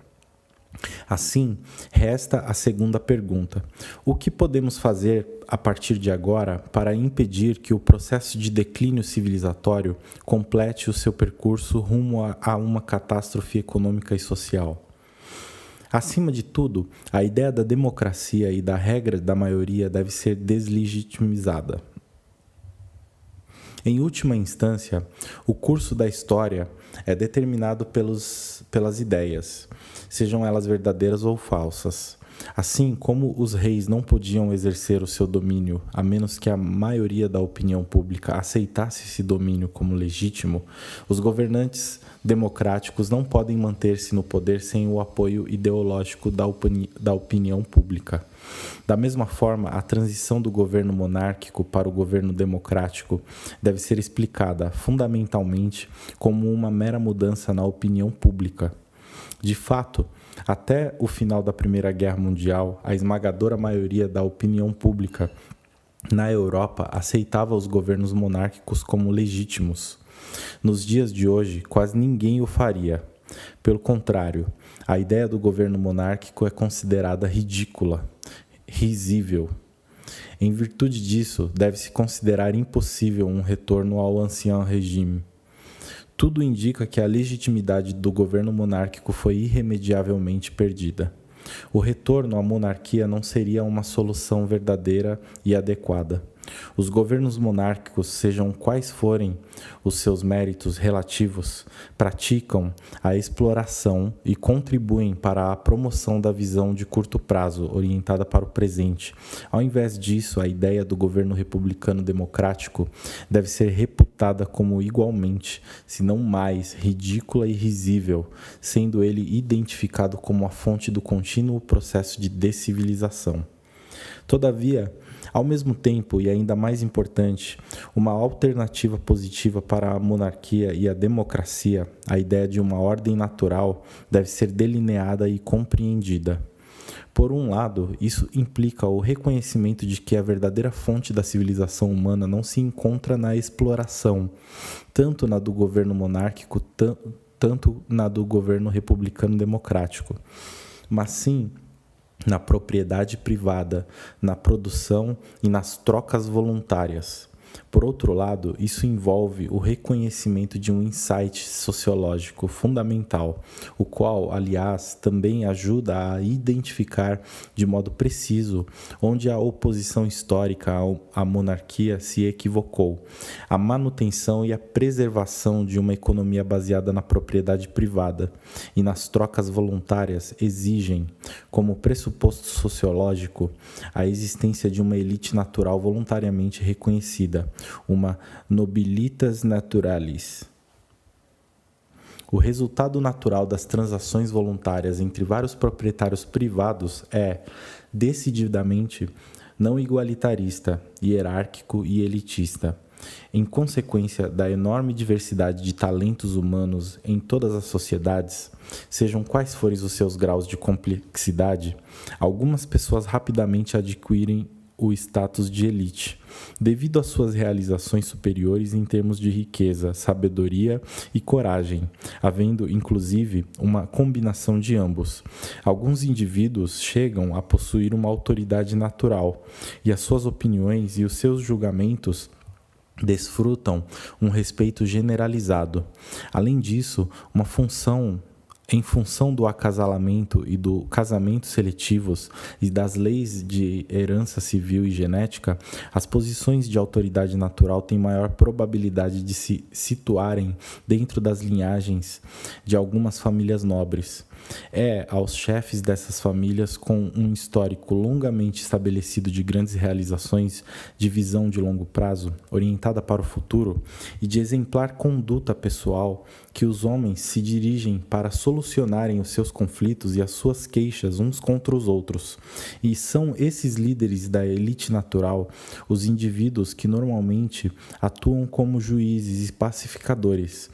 Assim, resta a segunda pergunta: o que podemos fazer a partir de agora para impedir que o processo de declínio civilizatório complete o seu percurso rumo a uma catástrofe econômica e social? Acima de tudo, a ideia da democracia e da regra da maioria deve ser deslegitimizada. Em última instância, o curso da história é determinado pelas ideias, sejam elas verdadeiras ou falsas. Assim como os reis não podiam exercer o seu domínio a menos que a maioria da opinião pública aceitasse esse domínio como legítimo, os governantes democráticos não podem manter-se no poder sem o apoio ideológico da opinião pública. Da mesma forma, a transição do governo monárquico para o governo democrático deve ser explicada fundamentalmente como uma mera mudança na opinião pública. De fato, até o final da Primeira Guerra Mundial, a esmagadora maioria da opinião pública na Europa aceitava os governos monárquicos como legítimos. Nos dias de hoje, quase ninguém o faria. Pelo contrário, a ideia do governo monárquico é considerada ridícula, risível. Em virtude disso, deve-se considerar impossível um retorno ao ancião regime. Tudo indica que a legitimidade do governo monárquico foi irremediavelmente perdida. O retorno à monarquia não seria uma solução verdadeira e adequada. Os governos monárquicos, sejam quais forem os seus méritos relativos, praticam a exploração e contribuem para a promoção da visão de curto prazo, orientada para o presente. Ao invés disso, a ideia do governo republicano democrático deve ser reputada como igualmente, se não mais, ridícula e risível, sendo ele identificado como a fonte do contínuo processo de descivilização. Todavia, ao mesmo tempo, e ainda mais importante, uma alternativa positiva para a monarquia e a democracia, a ideia de uma ordem natural, deve ser delineada e compreendida. Por um lado, isso implica o reconhecimento de que a verdadeira fonte da civilização humana não se encontra na exploração, tanto na do governo monárquico, tanto na do governo republicano democrático, mas sim na propriedade privada, na produção e nas trocas voluntárias. Por outro lado, isso envolve o reconhecimento de um insight sociológico fundamental, o qual, aliás, também ajuda a identificar de modo preciso onde a oposição histórica à monarquia se equivocou. A manutenção e a preservação de uma economia baseada na propriedade privada e nas trocas voluntárias exigem, como pressuposto sociológico, a existência de uma elite natural voluntariamente reconhecida, uma nobilitas naturalis. O resultado natural das transações voluntárias entre vários proprietários privados é, decididamente, não igualitarista, hierárquico e elitista. Em consequência da enorme diversidade de talentos humanos em todas as sociedades, sejam quais forem os seus graus de complexidade, algumas pessoas rapidamente adquirem o status de elite, devido às suas realizações superiores em termos de riqueza, sabedoria e coragem, havendo, inclusive, uma combinação de ambos. Alguns indivíduos chegam a possuir uma autoridade natural, e as suas opiniões e os seus julgamentos desfrutam um respeito generalizado. Além disso, em função do acasalamento e do casamento seletivos e das leis de herança civil e genética, as posições de autoridade natural têm maior probabilidade de se situarem dentro das linhagens de algumas famílias nobres. É aos chefes dessas famílias com um histórico longamente estabelecido de grandes realizações, de visão de longo prazo, orientada para o futuro, e de exemplar conduta pessoal, que os homens se dirigem para solucionarem os seus conflitos e as suas queixas uns contra os outros. E são esses líderes da elite natural, os indivíduos que normalmente atuam como juízes e pacificadores,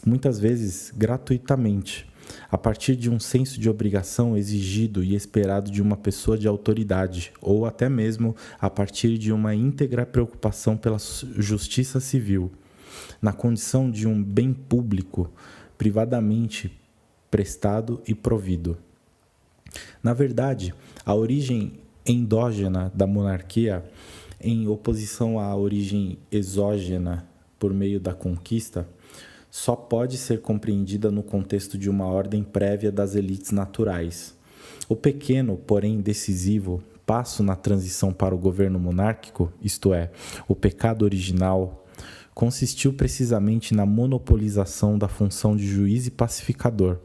muitas vezes gratuitamente, a partir de um senso de obrigação exigido e esperado de uma pessoa de autoridade, ou até mesmo a partir de uma íntegra preocupação pela justiça civil, na condição de um bem público, privadamente prestado e provido. Na verdade, a origem endógena da monarquia, em oposição à origem exógena por meio da conquista, só pode ser compreendida no contexto de uma ordem prévia das elites naturais. O pequeno, porém decisivo, passo na transição para o governo monárquico, isto é, o pecado original, consistiu precisamente na monopolização da função de juiz e pacificador.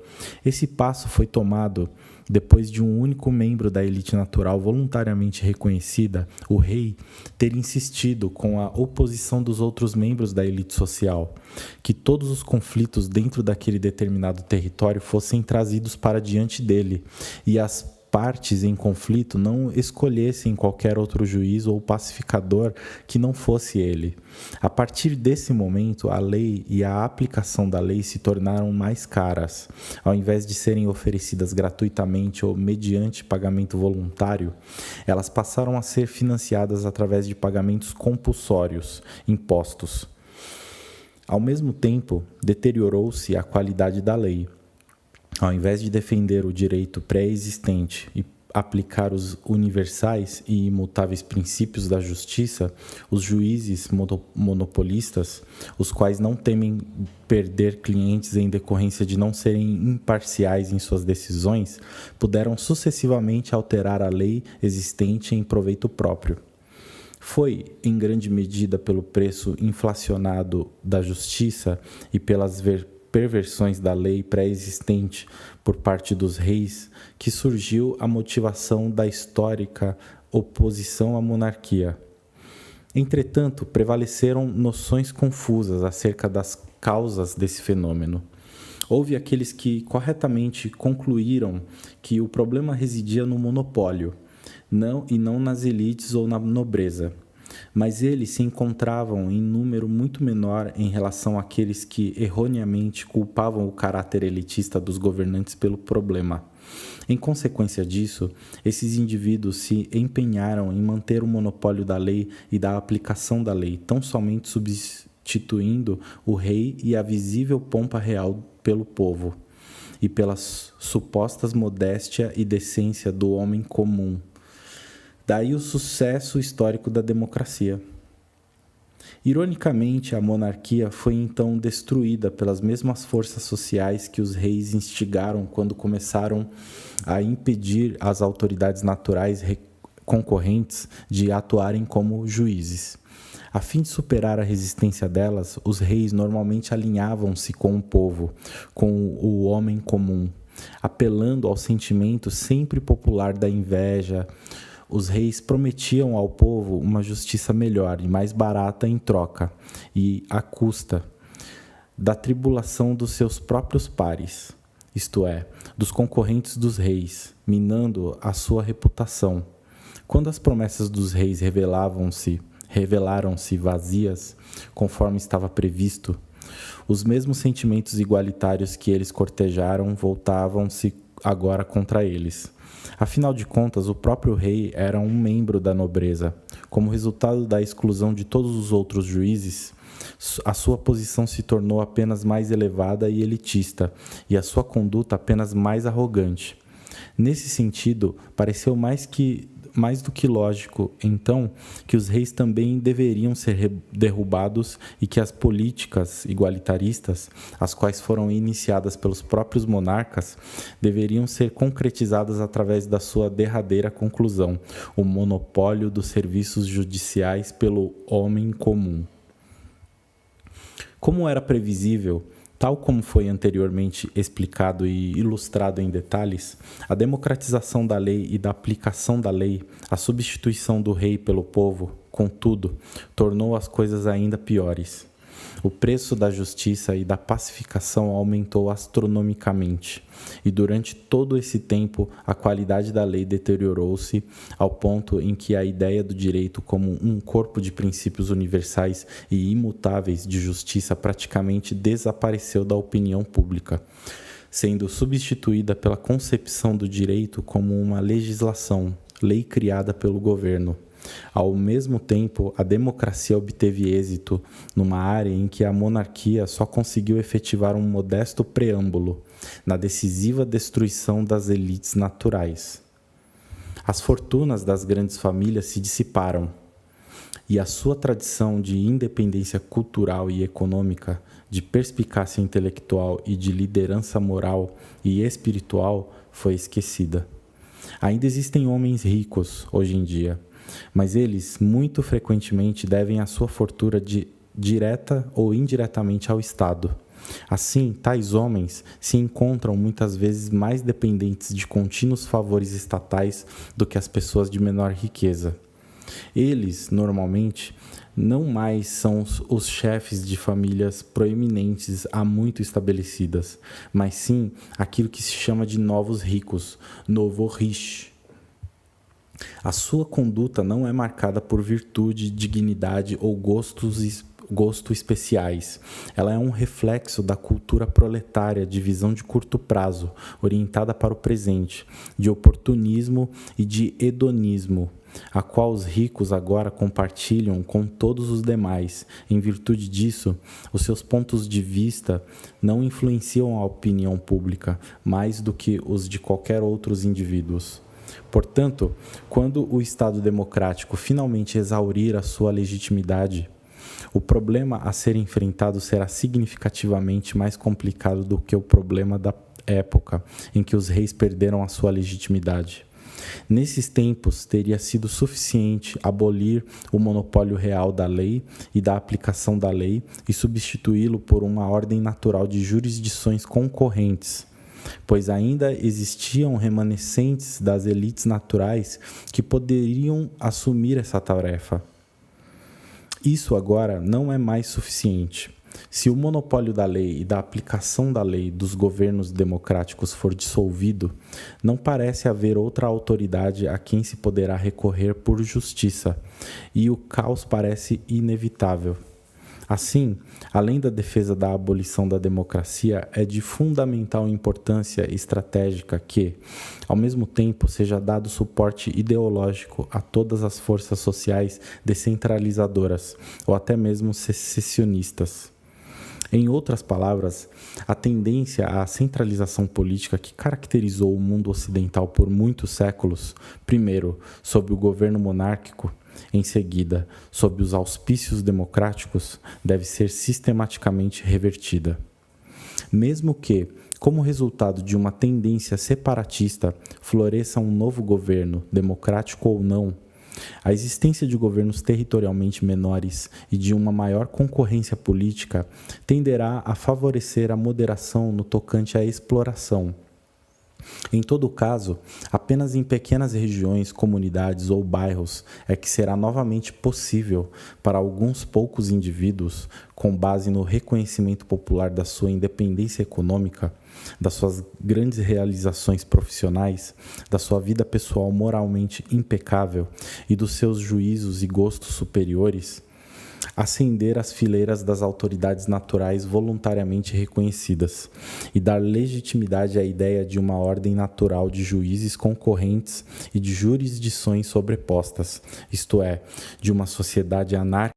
Esse passo foi tomado depois de um único membro da elite natural voluntariamente reconhecida, o rei, ter insistido, com a oposição dos outros membros da elite social, que todos os conflitos dentro daquele determinado território fossem trazidos para diante dele e as partes em conflito não escolhessem qualquer outro juiz ou pacificador que não fosse ele. A partir desse momento, a lei e a aplicação da lei se tornaram mais caras. Ao invés de serem oferecidas gratuitamente ou mediante pagamento voluntário, elas passaram a ser financiadas através de pagamentos compulsórios, impostos. Ao mesmo tempo, deteriorou-se a qualidade da lei. Ao invés de defender o direito pré-existente e aplicar os universais e imutáveis princípios da justiça, os juízes monopolistas, os quais não temem perder clientes em decorrência de não serem imparciais em suas decisões, puderam sucessivamente alterar a lei existente em proveito próprio. Foi, em grande medida, pelo preço inflacionado da justiça e pelas perversões da lei pré-existente por parte dos reis que surgiu a motivação da histórica oposição à monarquia. Entretanto, prevaleceram noções confusas acerca das causas desse fenômeno. Houve aqueles que corretamente concluíram que o problema residia no monopólio, não nas elites ou na nobreza. Mas eles se encontravam em número muito menor em relação àqueles que erroneamente culpavam o caráter elitista dos governantes pelo problema. Em consequência disso, esses indivíduos se empenharam em manter o monopólio da lei e da aplicação da lei, tão somente substituindo o rei e a visível pompa real pelo povo, e pelas supostas modéstia e decência do homem comum. Daí o sucesso histórico da democracia. Ironicamente, a monarquia foi então destruída pelas mesmas forças sociais que os reis instigaram quando começaram a impedir as autoridades naturais concorrentes de atuarem como juízes. A fim de superar a resistência delas, os reis normalmente alinhavam-se com o povo, com o homem comum, apelando ao sentimento sempre popular da inveja. Os reis prometiam ao povo uma justiça melhor e mais barata em troca, e à custa da tribulação dos seus próprios pares, isto é, dos concorrentes dos reis, minando a sua reputação. Quando as promessas dos reis revelaram-se vazias, conforme estava previsto, os mesmos sentimentos igualitários que eles cortejaram voltavam-se agora contra eles. Afinal de contas, o próprio rei era um membro da nobreza. Como resultado da exclusão de todos os outros juízes, a sua posição se tornou apenas mais elevada e elitista, e a sua conduta apenas mais arrogante. Nesse sentido, pareceu mais do que lógico, então, que os reis também deveriam ser derrubados e que as políticas igualitaristas, as quais foram iniciadas pelos próprios monarcas, deveriam ser concretizadas através da sua derradeira conclusão, o monopólio dos serviços judiciais pelo homem comum. Como era previsível, tal como foi anteriormente explicado e ilustrado em detalhes, a democratização da lei e da aplicação da lei, a substituição do rei pelo povo, contudo, tornou as coisas ainda piores. O preço da justiça e da pacificação aumentou astronomicamente, e durante todo esse tempo a qualidade da lei deteriorou-se ao ponto em que a ideia do direito como um corpo de princípios universais e imutáveis de justiça praticamente desapareceu da opinião pública, sendo substituída pela concepção do direito como uma legislação, lei criada pelo governo. Ao mesmo tempo, a democracia obteve êxito numa área em que a monarquia só conseguiu efetivar um modesto preâmbulo, na decisiva destruição das elites naturais. As fortunas das grandes famílias se dissiparam, e a sua tradição de independência cultural e econômica, de perspicácia intelectual e de liderança moral e espiritual foi esquecida. Ainda existem homens ricos hoje em dia, mas eles muito frequentemente devem a sua fortuna direta ou indiretamente ao Estado. Assim, tais homens se encontram muitas vezes mais dependentes de contínuos favores estatais do que as pessoas de menor riqueza. Eles, normalmente, não mais são os chefes de famílias proeminentes há muito estabelecidas, mas sim aquilo que se chama de novos ricos, novo rich. A sua conduta não é marcada por virtude, dignidade ou gosto especiais. Ela é um reflexo da cultura proletária de visão de curto prazo, orientada para o presente, de oportunismo e de hedonismo, a qual os ricos agora compartilham com todos os demais. Em virtude disso, os seus pontos de vista não influenciam a opinião pública mais do que os de qualquer outros indivíduos. Portanto, quando o Estado democrático finalmente exaurir a sua legitimidade, o problema a ser enfrentado será significativamente mais complicado do que o problema da época em que os reis perderam a sua legitimidade. Nesses tempos, teria sido suficiente abolir o monopólio real da lei e da aplicação da lei e substituí-lo por uma ordem natural de jurisdições concorrentes, pois ainda existiam remanescentes das elites naturais que poderiam assumir essa tarefa. Isso agora não é mais suficiente. Se o monopólio da lei e da aplicação da lei dos governos democráticos for dissolvido, não parece haver outra autoridade a quem se poderá recorrer por justiça, e o caos parece inevitável. Assim, além da defesa da abolição da democracia, é de fundamental importância estratégica que, ao mesmo tempo, seja dado suporte ideológico a todas as forças sociais descentralizadoras ou até mesmo secessionistas. Em outras palavras, a tendência à centralização política que caracterizou o mundo ocidental por muitos séculos, primeiro sob o governo monárquico, em seguida sob os auspícios democráticos, deve ser sistematicamente revertida. Mesmo que, como resultado de uma tendência separatista, floresça um novo governo, democrático ou não, a existência de governos territorialmente menores e de uma maior concorrência política tenderá a favorecer a moderação no tocante à exploração. Em todo caso, apenas em pequenas regiões, comunidades ou bairros é que será novamente possível para alguns poucos indivíduos, com base no reconhecimento popular da sua independência econômica, das suas grandes realizações profissionais, da sua vida pessoal moralmente impecável e dos seus juízos e gostos superiores, ascender às fileiras das autoridades naturais voluntariamente reconhecidas e dar legitimidade à ideia de uma ordem natural de juízes concorrentes e de jurisdições sobrepostas, isto é, de uma sociedade anárquica